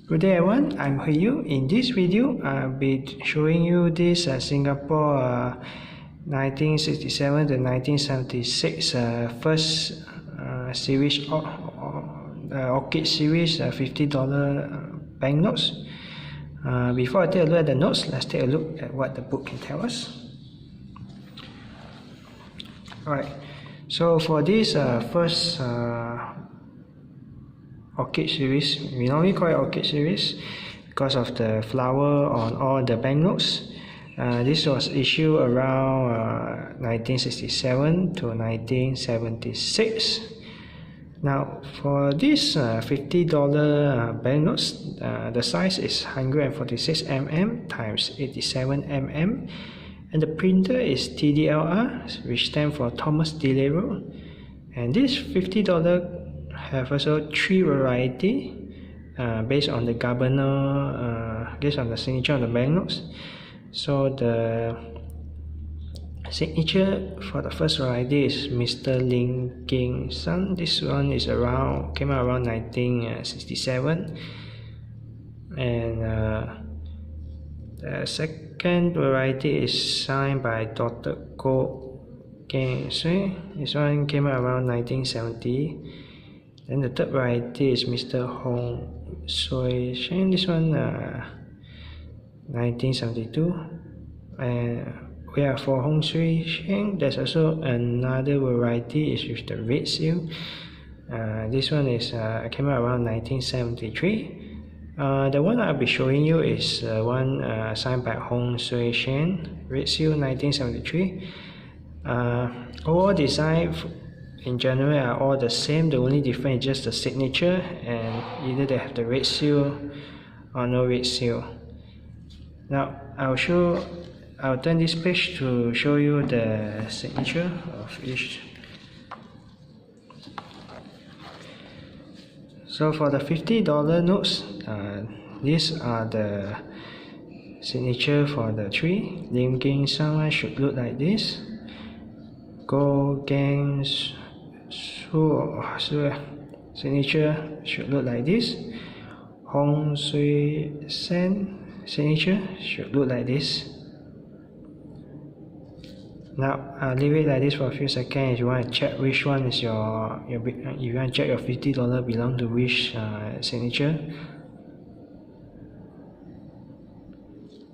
Good day everyone, I'm Hui. In this video, I'll be showing you this Singapore 1967 to 1976 first series Orchids Series $50 banknotes. Before I take a look at the notes, let's take a look at what the book can tell us. Alright, so for this first Orchid Series, we normally call it Orchid Series because of the flower on all the banknotes. This was issued around 1967 to 1976. Now for this $50 banknotes, the size is 146 mm times 87 mm, and the printer is T.D.L.R, which stands for Thomas D.L.R. And this $50 have also three variety based on the governor, based on the signature on the banknotes. So the signature for the first variety is Mr. Lim Kim San. This one is came out around 1967, and the second variety is signed by Dr. Goh Keng Swee. This one came out around 1970. Then the third variety is Mr. Hon Sui Sen. This one 1972. And for Hon Sui Sen, there's also another variety is with the red seal. This one is came out around 1973. The one I'll be showing you is one signed by Hon Sui Sen, red seal 1973. All design in general are all the same. The only difference is just the signature, and either they have the red seal or no red seal. Now I'll turn this page to show you the signature of each. So for the $50 notes, these are the signature for the three. Lim Kim San should look like this. Goh Keng Swee signature should look like this. Hon Sui Sen signature should look like this. Now I'll leave it like this for a few seconds if you want to check which one is your if you want to check your $50 belong to which signature.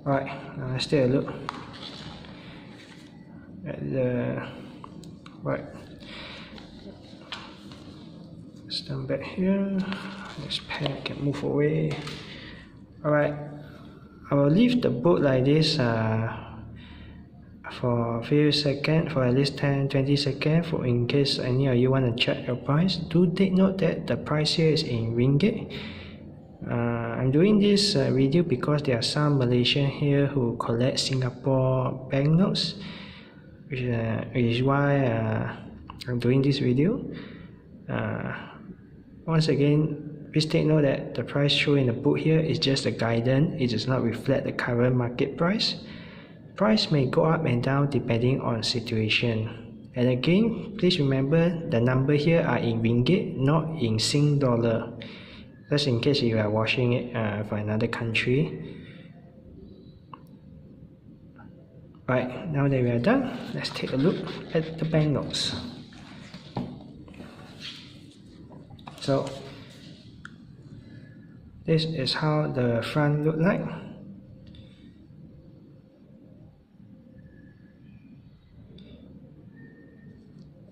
Alright, now let's take a look at the right. Stand back here. This pen can move away. Alright, I will leave the book like this for a few seconds, for at least 10-20 seconds, for in case any of you want to check your price. Do take note that the price here is in ringgit. I'm doing this video because there are some Malaysians here who collect Singapore banknotes, which is why I'm doing this video. Once again, please take note that the price shown in the book here is just a guidance. It does not reflect the current market price. Price may go up and down depending on situation. And again, please remember the number here are in ringgit, not in Sing dollar. Just in case you are watching it for another country. Right, now that we are done, let's take a look at the banknotes. So this is how the front look like.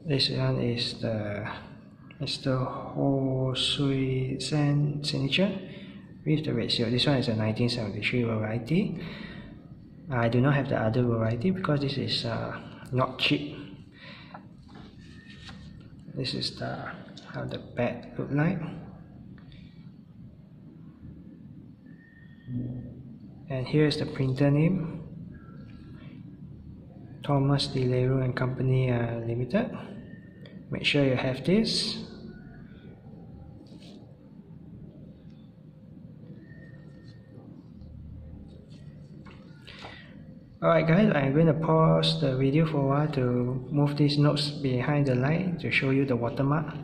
This one is the Mr. Hon Sui Sen signature with the red seal. This one is a 1973 variety. I do not have the other variety because this is not cheap. This is how the back look like. And here's the printer name, Thomas D.L.R and Company Limited. Make sure you have this. Alright guys, I'm going to pause the video for a while to move these notes behind the light to show you the watermark.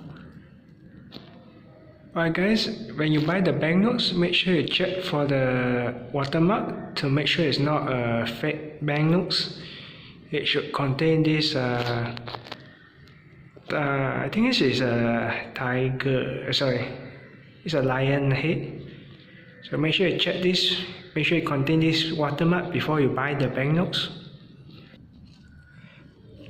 Alright guys, when you buy the banknotes, make sure you check for the watermark to make sure it's not a fake banknotes. It should contain this I think this is a tiger, sorry, it's a lion head. So make sure you check this, make sure it contains this watermark before you buy the banknotes.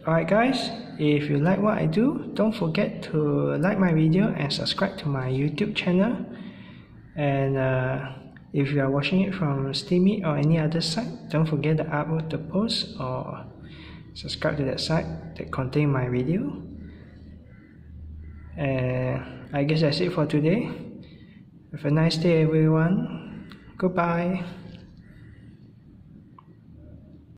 Alright guys, if you like what I do, don't forget to like my video and subscribe to my YouTube channel. And if you are watching it from Steamy or any other site, don't forget to upload the post or subscribe to that site that contain my video. And I guess that's it for today. Have a nice day everyone. Goodbye.